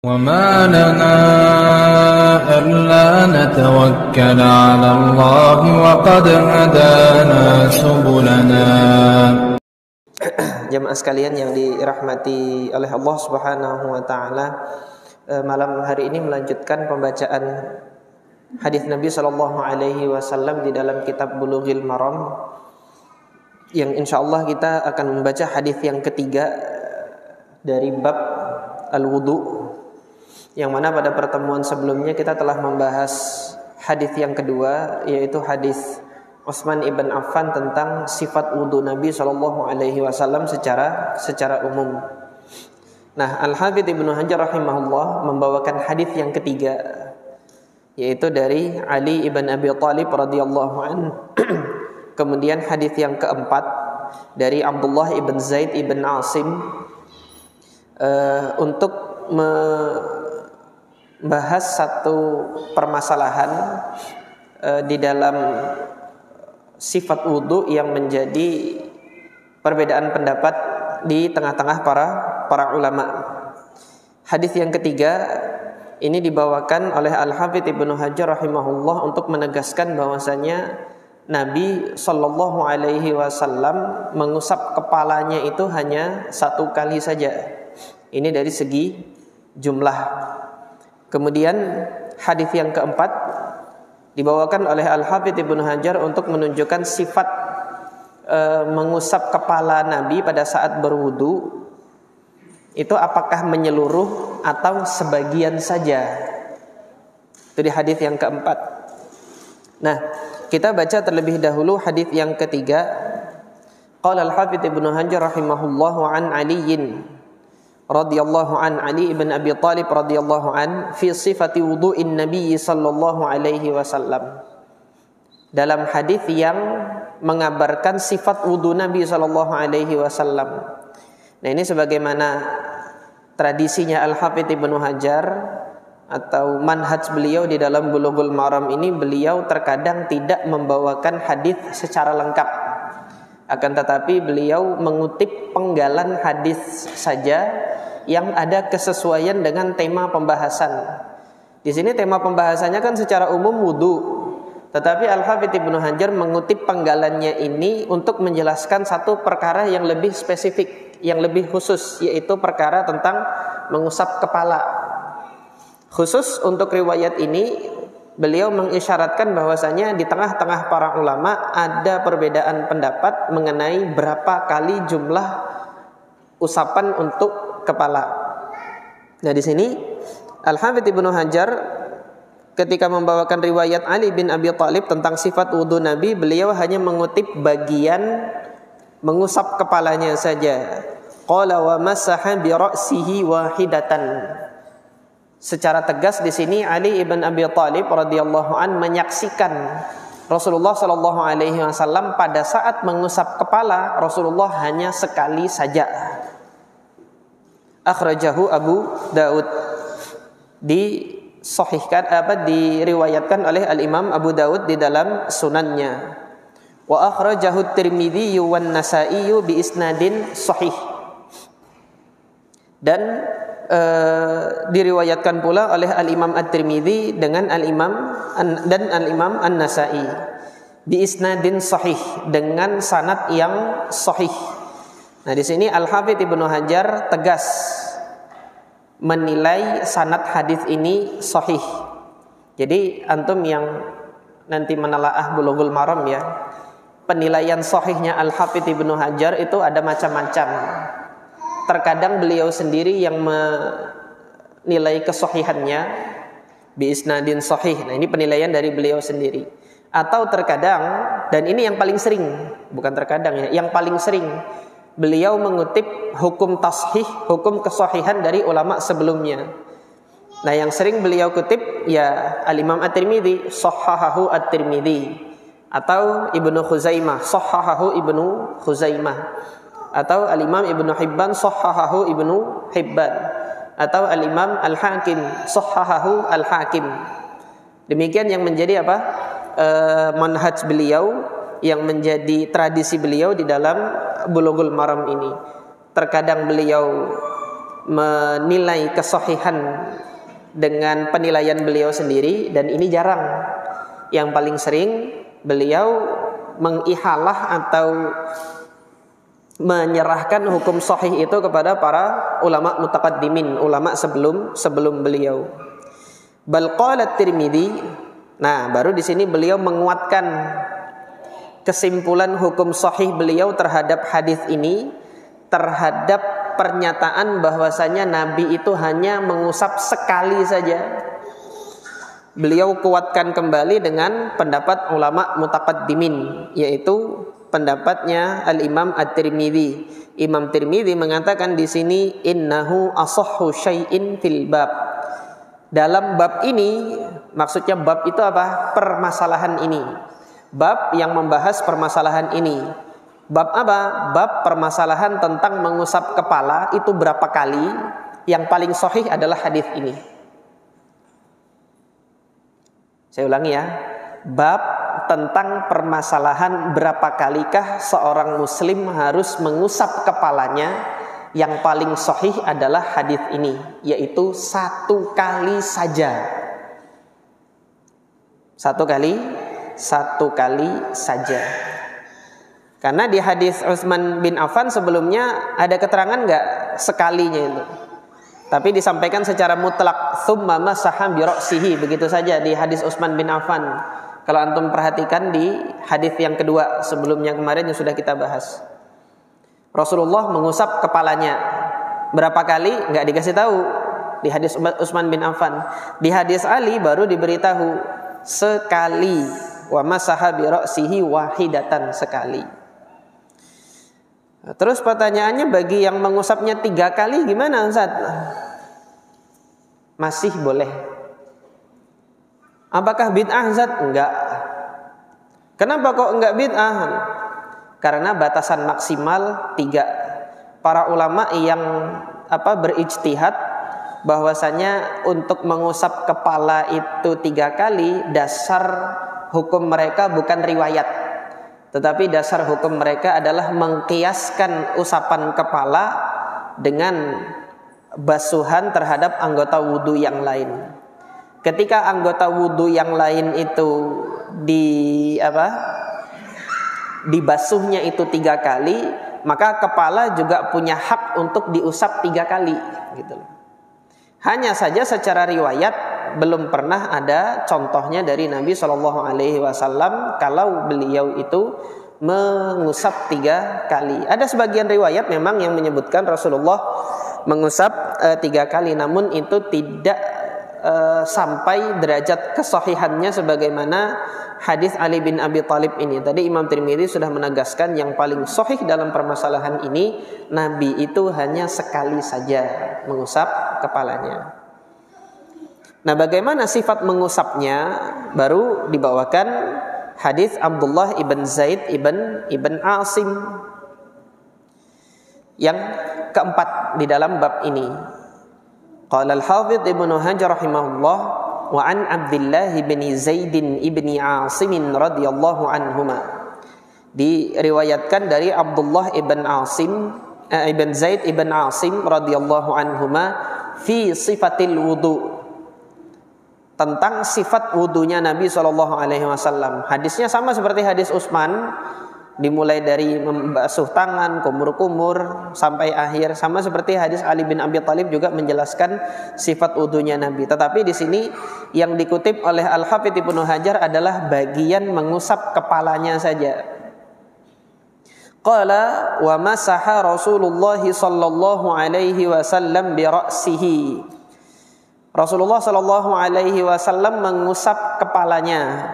وما لنا ألا نتوكل على الله وقد هدانا سبلنا. Jemaah sekalian yang dirahmati oleh Allah Subhanahu wa taala, malam hari ini melanjutkan pembacaan hadis Nabi sallallahu alaihi wasallam di dalam kitab Bulughil Maram, yang insyaallah kita akan membaca hadis yang ketiga dari bab al-wudu, yang mana pada pertemuan sebelumnya kita telah membahas hadis yang kedua, yaitu hadis Utsman ibn Affan tentang sifat wudu Nabi sallallahu alaihi wasallam secara umum. Nah, Al-Hafidz Ibnu Hajar rahimahullah membawakan hadis yang ketiga, yaitu dari Ali ibn Abi Thalib radhiyallahu anhu. Kemudian hadis yang keempat dari Abdullah ibn Zaid ibn Asim, untuk membahas satu permasalahan di dalam sifat wudu yang menjadi perbedaan pendapat di tengah-tengah para ulama. Hadis yang ketiga ini dibawakan oleh Al-Hafidz Ibnu Hajar rahimahullah untuk menegaskan bahwasanya Nabi sallallahu alaihi wasallam mengusap kepalanya itu hanya satu kali saja. Ini dari segi jumlah. Kemudian hadis yang keempat dibawakan oleh Al-Hafidz Ibnu Hajar untuk menunjukkan sifat mengusap kepala Nabi pada saat berwudu itu apakah menyeluruh atau sebagian saja. Itu di hadis yang keempat. Nah, kita baca terlebih dahulu hadis yang ketiga. Qala Al-Hafidz Ibnu Hajar rahimahullahu an Aliyin radhiyallahu an Ali ibn Abi Thalib radhiyallahu an fi sifati wudu'in Nabi sallallahu alaihi wasallam. Dalam hadis yang mengabarkan sifat wudu Nabi sallallahu alaihi wasallam. Nah, ini sebagaimana tradisinya Al-Hafidz Ibnu Hajar atau manhaj beliau di dalam Bulughul Maram ini, beliau terkadang tidak membawakan hadis secara lengkap. Akan tetapi beliau mengutip penggalan hadis saja yang ada kesesuaian dengan tema pembahasan. Di sini tema pembahasannya kan secara umum wudu, tetapi Al-Hafidz Ibnu Hajar mengutip penggalannya ini untuk menjelaskan satu perkara yang lebih spesifik, yang lebih khusus, yaitu perkara tentang mengusap kepala. Khusus untuk riwayat ini beliau mengisyaratkan bahwasanya di tengah-tengah para ulama ada perbedaan pendapat mengenai berapa kali jumlah usapan untuk kepala. Nah, di sini Al-Hafidz Ibnu Hajar ketika membawakan riwayat Ali bin Abi Thalib tentang sifat wudu Nabi, beliau hanya mengutip bagian mengusap kepalanya saja. Qala wa masaha bi ra'sihi wahidatan. Secara tegas di sini Ali ibn Abi Thalib radhiyallahu an menyaksikan Rasulullah sallallahu alaihi wasallam pada saat mengusap kepala Rasulullah hanya sekali saja. Akhrajahu Abu Daud, diriwayatkan oleh Al-Imam Abu Daud di dalam sunannya. Wa akhrajahu Tirmidzi wan Nasa'i bi isnadin sahih. Dan diriwayatkan pula oleh Al-Imam At-Tirmidzi dengan Al-Imam An-Nasa'i bi isnadin sahih, dengan sanad yang sahih. Nah, di sini Al-Hafidz Ibnu Hajar tegas menilai sanad hadis ini sahih. Jadi antum yang nanti menelaah Bulughul Maram ya, penilaian sahihnya Al-Hafidz Ibnu Hajar itu ada macam-macam. Terkadang beliau sendiri yang menilai kesahihannya bi isnadin sahih. Nah, ini penilaian dari beliau sendiri. Atau terkadang, dan ini yang paling sering, bukan terkadang ya, yang paling sering beliau mengutip hukum tashih, hukum kesahihan dari ulama sebelumnya. Nah, yang sering beliau kutip ya Al-Imam At-Tirmidzi, sahhahahu At-Tirmidzi, atau Ibnu Khuzaimah, sahhahahu Ibnu Khuzaimah, atau Al-Imam Ibnu Hibban, sahhahahu Ibnu Hibban, atau Al-Imam Al-Hakim, sahhahahu Al-Hakim. Demikian yang menjadi manhaj beliau, yang menjadi tradisi beliau di dalam Bulughul Maram ini. Terkadang beliau menilai kesahihan dengan penilaian beliau sendiri, dan ini jarang. Yang paling sering beliau mengihalah atau menyerahkan hukum sahih itu kepada para ulama mutaqaddimin, ulama sebelum beliau. Bal qala Tirmidzi. Nah, baru di sini beliau menguatkan kesimpulan hukum sahih beliau terhadap hadis ini, terhadap pernyataan bahwasanya Nabi itu hanya mengusap sekali saja. Beliau kuatkan kembali dengan pendapat ulama mutaqaddimin, yaitu pendapatnya Al-Imam At-Tirmidzi. Imam Tirmidzi mengatakan di sini innahu asahhu syai'in fil bab. Dalam bab ini, maksudnya bab itu apa? Permasalahan ini. Bab yang membahas permasalahan ini. Bab apa? Bab permasalahan tentang mengusap kepala itu berapa kali. Yang paling sahih adalah hadis ini. Saya ulangi ya. Bab tentang permasalahan berapa kalikah seorang muslim harus mengusap kepalanya, yang paling sahih adalah hadis ini, yaitu 1 kali saja. 1 kali saja. Karena di hadis Utsman bin Affan sebelumnya ada keterangan enggak sekalinya itu. Tapi disampaikan secara mutlak, tsumma masaha bi ra'sihi, begitu saja di hadis Utsman bin Affan. Kalau antum perhatikan di hadis yang kedua sebelumnya kemarin yang sudah kita bahas, Rasulullah mengusap kepalanya berapa kali? Enggak dikasih tahu di hadis Utsman bin Affan. Di hadis Ali baru diberitahu sekali, wa masaha bi ra'sihi wahidatan, sekali. Terus pertanyaannya, bagi yang mengusapnya 3 kali gimana Ustaz? Masih boleh. Apakah bid'ah Ustaz? Enggak. Kenapa kok enggak bid'ah? Karena batasan maksimal 3. Para ulama yang berijtihad bahwasanya untuk mengusap kepala itu 3 kali, dasar hukum mereka bukan riwayat, tetapi dasar hukum mereka adalah mengkiaskan usapan kepala dengan basuhan terhadap anggota wudu yang lain. Ketika anggota wudu yang lain itu dibasuhnya itu 3 kali, maka kepala juga punya hak untuk diusap 3 kali, gitu. Hanya saja secara riwayat belum pernah ada contohnya dari Nabi Shallallahu Alaihi Wasallam kalau beliau itu mengusap 3 kali. Ada sebagian riwayat memang yang menyebutkan Rasulullah mengusap 3 kali, namun itu tidak sampai derajat kesahihannya sebagaimana hadis Ali bin Abi Thalib ini. Tadi Imam Tirmidzi sudah menegaskan yang paling sahih dalam permasalahan ini, Nabi itu hanya sekali saja mengusap kepalanya. Nah, bagaimana sifat mengusapnya? Baru dibawakan hadis Abdullah ibn Zaid ibn Asim yang keempat di dalam bab ini. Qala al-Hafidz Ibnu Hajar rahimahullah, wa an Abdullah bin Zaid ibn Asim radhiyallahu anhuma. Diriwayatkan dari Abdullah ibn Zaid ibn Asim radhiyallahu anhuma fi sifatil wudu, tentang sifat wudunya Nabi SAW. Hadisnya sama seperti hadis Utsman, dimulai dari membasuh tangan, kumur-kumur sampai akhir, sama seperti hadis Ali bin Abi Thalib juga menjelaskan sifat wudunya Nabi. Tetapi di sini yang dikutip oleh Al-Hafidz Ibnu Hajar adalah bagian mengusap kepalanya saja. Qala wa masaha Rasulullah sallallahu alaihi wasallam bi ra'sihi. Rasulullah sallallahu alaihi wasallam mengusap kepalanya.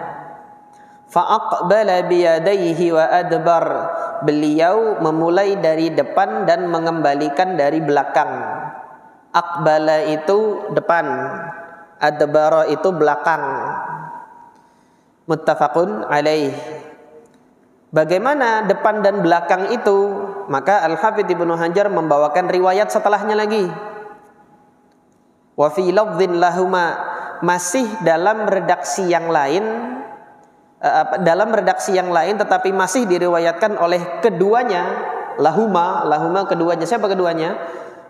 Fa'aqbala biyadaihi wa adbar. Beliau memulai dari depan dan mengembalikan dari belakang. Aqbala itu depan, adbara itu belakang. Muttafaqun alaih. Bagaimana depan dan belakang itu? Maka Al-Hafidz Ibnu Hajar membawakan riwayat setelahnya lagi. Wa fi lafdhin lahuma, masih dalam redaksi yang lain, tetapi masih diriwayatkan oleh keduanya, lahuma keduanya. Siapa keduanya?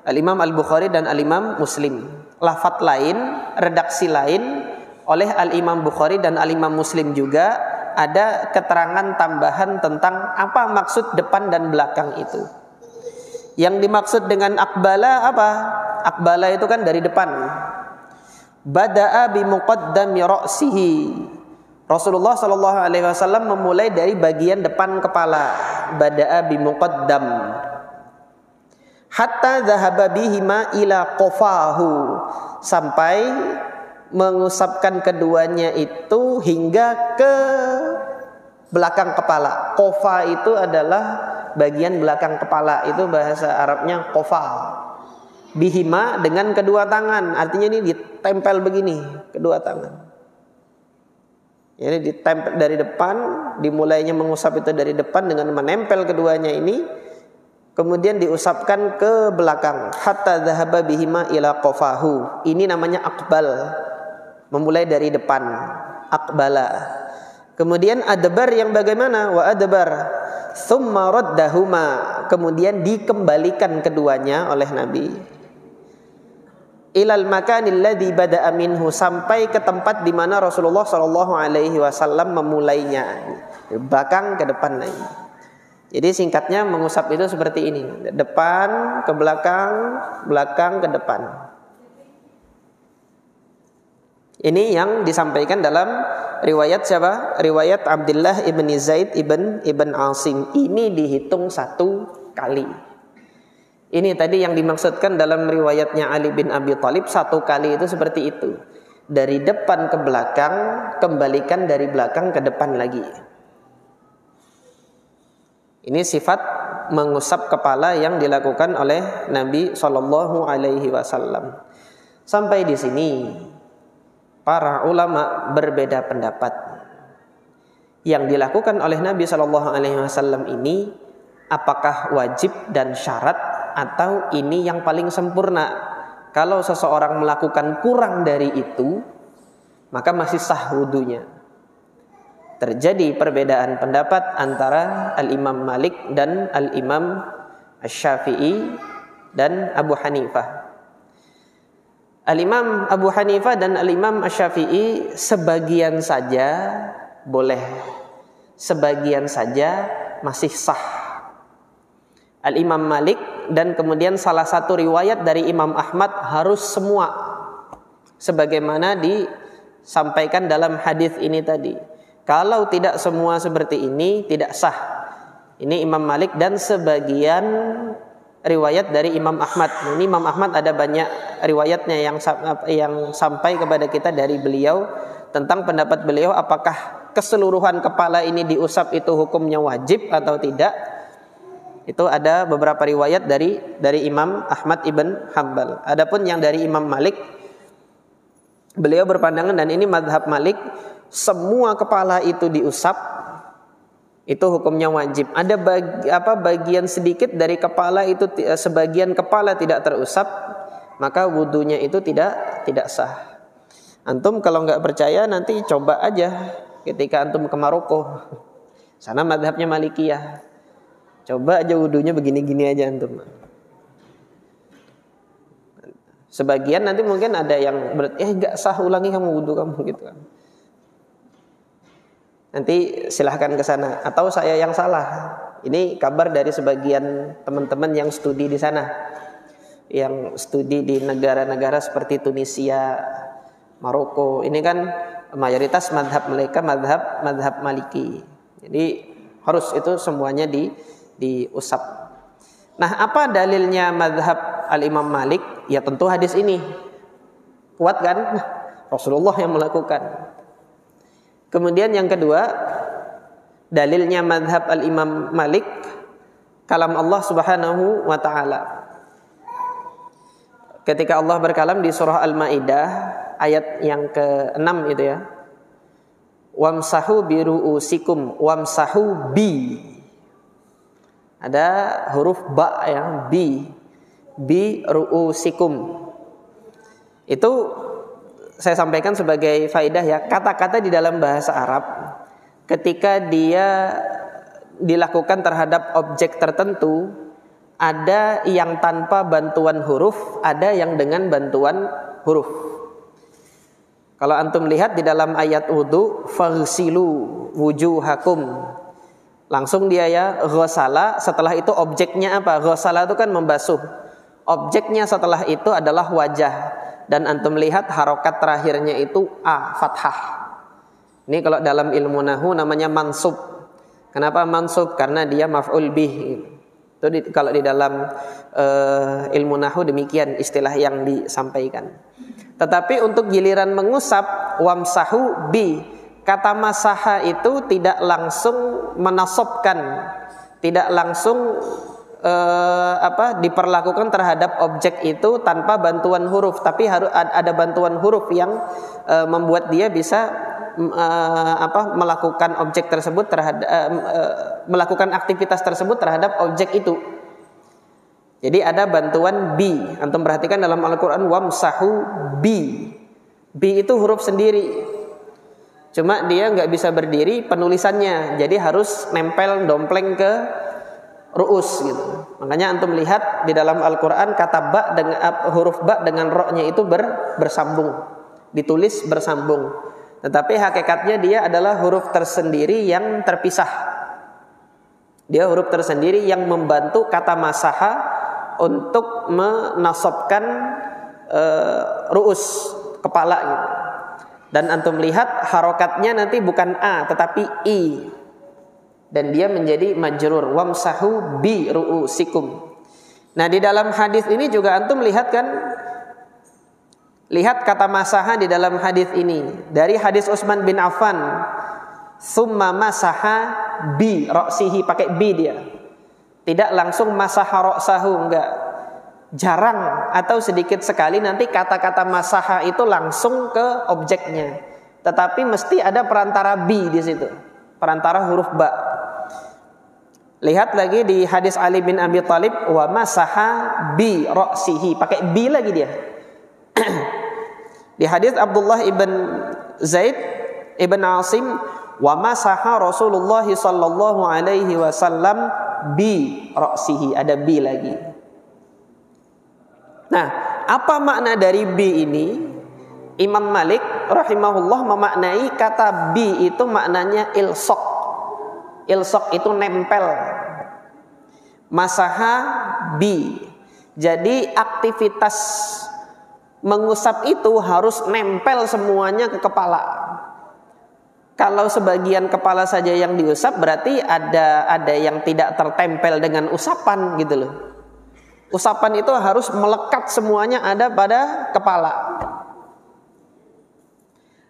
Al-Imam Al-Bukhari dan Al-Imam Muslim. Lafadz lain, redaksi lain oleh Al-Imam Bukhari dan Al-Imam Muslim juga ada keterangan tambahan tentang apa maksud depan dan belakang itu. Yang dimaksud dengan aqbala apa? Aqbala itu kan dari depan. Bada'a bi muqaddami ra'sihi. Rasulullah sallallahu alaihi wasallam memulai dari bagian depan kepala. Bada'a bi muqaddam. Hatta dhahaba bihima ila qafahu. Sampai mengusapkan keduanya itu hingga ke belakang kepala. Qafa itu adalah bagian belakang kepala, itu bahasa Arabnya qafa. Bihima dengan kedua tangan, artinya ini ditempel begini kedua tangan. Jadi ditempel dari depan, dimulainya mengusap itu dari depan dengan menempel keduanya ini, kemudian diusapkan ke belakang. Hatta dhahaba bihima ila qafahu. Ini namanya aqbal, memulai dari depan, aqbala. Kemudian adbar yang bagaimana? Wa adbar thumma raddahuma, kemudian dikembalikan keduanya oleh Nabi ilal makanil ladzi bada'a minhu, sampai ke tempat di mana Rasulullah sallallahu alaihi wasallam memulainya, belakang ke depan lagi. Jadi singkatnya mengusap itu seperti ini, depan ke belakang, belakang ke depan. Ini yang disampaikan dalam riwayat siapa? Riwayat Abdullah ibn Zaid ibn Asim. Ini dihitung 1 kali. Ini tadi yang dimaksudkan dalam riwayatnya Ali bin Abi Thalib, 1 kali itu seperti itu. Dari depan ke belakang, kembalikan dari belakang ke depan lagi. Ini sifat mengusap kepala yang dilakukan oleh Nabi Shallallahu Alaihi Wasallam. Sampai di sini para ulama berbeda pendapat. Yang dilakukan oleh Nabi Shallallahu Alaihi Wasallam ini apakah wajib dan syarat atau ini yang paling sempurna? Kalau seseorang melakukan kurang dari itu, maka masih sah wudunya. Terjadi perbedaan pendapat antara Al-Imam Malik dan Al-Imam Asy-Syafi'i dan Abu Hanifah. Al-Imam Abu Hanifah dan Al-Imam Asy-Syafi'i sebagian saja boleh, sebagian saja masih sah. Al-Imam Malik dan kemudian salah satu riwayat dari Imam Ahmad harus semua, sebagaimana disampaikan dalam hadis ini tadi. Kalau tidak semua seperti ini tidak sah. Ini Imam Malik dan sebagian riwayat dari Imam Ahmad. Ini Imam Ahmad ada banyak riwayatnya yang sampai kepada kita dari beliau tentang pendapat beliau apakah keseluruhan kepala ini diusap itu hukumnya wajib atau tidak. Itu ada beberapa riwayat dari Imam Ahmad ibn Hanbal. Adapun yang dari Imam Malik, beliau berpandangan, dan ini mazhab Malik, semua kepala itu diusap itu hukumnya wajib. Ada bagian sedikit dari kepala itu, sebagian kepala tidak terusap, maka wudunya itu tidak sah. Antum kalau nggak percaya nanti coba aja ketika antum ke Maroko, sana mazhabnya Malikiyah. Coba aja wudunya begini-gini aja antum. Sebagian nanti mungkin ada yang enggak sah, ulangi kamu wudu kamu gitu kan. Nanti silahkan ke sana, atau saya yang salah. Ini kabar dari sebagian teman-teman yang studi di sana, yang studi di negara-negara seperti Tunisia, Maroko. Ini kan mayoritas mazhab mereka mazhab Maliki. Jadi harus itu semuanya diusap. Nah, apa dalilnya mazhab Al-Imam Malik? Ya tentu hadis ini. Kuat kan? Rasulullah yang melakukan. Kemudian yang kedua, dalilnya mazhab Al-Imam Malik, kalam Allah Subhanahu wa taala. Ketika Allah berkalam di surah Al-Maidah ayat yang ke-6 itu ya. Wamsahu bi ru'usikum wamsahu bi. Ada huruf ba ya, bi ru'usikum. Itu saya sampaikan sebagai faidah ya, kata-kata di dalam bahasa Arab ketika dia dilakukan terhadap objek tertentu Ada yang tanpa bantuan huruf, ada yang dengan bantuan huruf. Kalau antum lihat di dalam ayat wudu, faghsilu wujuhakum. Langsung dia ya ghasala, setelah itu objeknya apa? Ghasala itu kan membasuh. Objeknya setelah itu adalah wajah. Dan antum lihat harokat terakhirnya itu a, fathah. Ini kalau dalam ilmu nahu namanya mansub. Kenapa mansub? Karena dia maf'ul bih. Itu kalau di dalam ilmu nahu demikian istilah yang disampaikan. Tetapi untuk giliran mengusap, wamsahu bi, kata masaha itu tidak langsung menasobkan, tidak langsung diperlakukan terhadap objek itu tanpa bantuan huruf, tapi harus ada bantuan huruf yang membuat dia bisa melakukan objek tersebut terhadap melakukan aktivitas tersebut terhadap objek itu. Jadi ada bantuan bi. Antum perhatikan dalam Al-Qur'an wamsahu bi. Bi itu huruf sendiri. Cuma dia nggak bisa berdiri penulisannya. Jadi harus nempel dompleng ke ru'us gitu. Makanya antum lihat di dalam Al-Qur'an kata ba dengan huruf ba dengan ro-nya itu bersambung. Ditulis bersambung. Tetapi hakikatnya dia adalah huruf tersendiri yang terpisah. Dia huruf tersendiri yang membantu kata masaha untuk menasobkan ru'us, kepala gitu. Dan antum lihat harokatnya nanti bukan a tetapi i. Dan dia menjadi majrur, wamsahu bi ru'usikum. Nah, di dalam hadis ini juga antum lihat kan, lihat kata masaha di dalam hadis ini. Dari hadis Utsman bin Affan, summa masaha bi ra'sihi, pakai bi dia. Tidak langsung masaha ra'sahu, enggak. Jarang atau sedikit sekali nanti kata-kata masaha itu langsung ke objeknya. Tetapi mesti ada perantara bi di situ. Perantara huruf ba. Lihat lagi di hadis Ali bin Abi Thalib, wa masaha bi ra'sihi, pakai bi lagi dia. Di hadis Abdullah ibn Zaid ibn Asim, wa masaha Rasulullah sallallahu alaihi wasallam bi ra'sihi, ada bi lagi. Nah, apa makna dari bi ini? Imam Malik rahimahullah memaknai kata bi itu maknanya ilsaq. Ilsaq itu nempel. Masaha bi. Jadi aktivitas mengusap itu harus nempel semuanya ke kepala. Kalau sebagian kepala saja yang diusap, berarti ada yang tidak tertempel dengan usapan gitu loh. Usapan itu harus melekat semuanya ada pada kepala.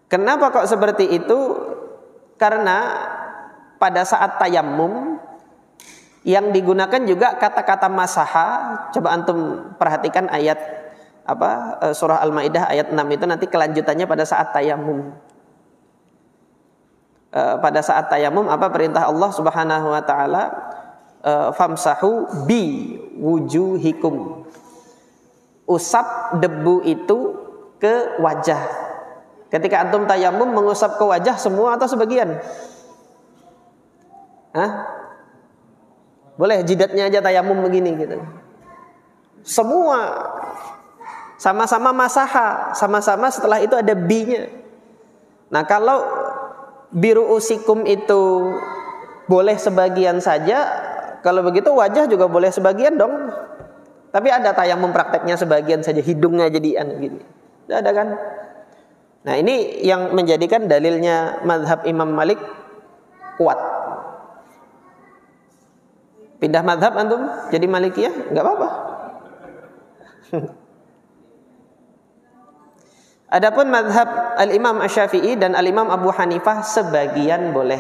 Kenapa kok seperti itu? Karena pada saat tayammum yang digunakan juga kata-kata masaha. Coba antum perhatikan ayat surah Al-Maidah ayat 6 itu nanti kelanjutannya pada saat tayammum. Pada saat tayammum apa perintah Allah Subhanahu wa taala? Famsahu bi wujuhikum. Usap debu itu ke wajah. Ketika antum tayammum mengusap ke wajah semua atau sebagian? Boleh jidatnya aja tayammum begini gitu. Semua sama-sama masaha, sama-sama setelah itu ada bi-nya. Nah, kalau biru'usikum itu boleh sebagian saja, kalau begitu wajah juga boleh sebagian dong. Tapi ada tayamum prakteknya sebagian saja, hidungnya jadi gini. Tidak ada kan? Nah, ini yang menjadikan dalilnya mazhab Imam Malik kuat. Pindah mazhab antum jadi Malikiyah enggak apa-apa. Adapun mazhab Al-Imam Asy-Syafi'i dan Al-Imam Abu Hanifah sebagian boleh.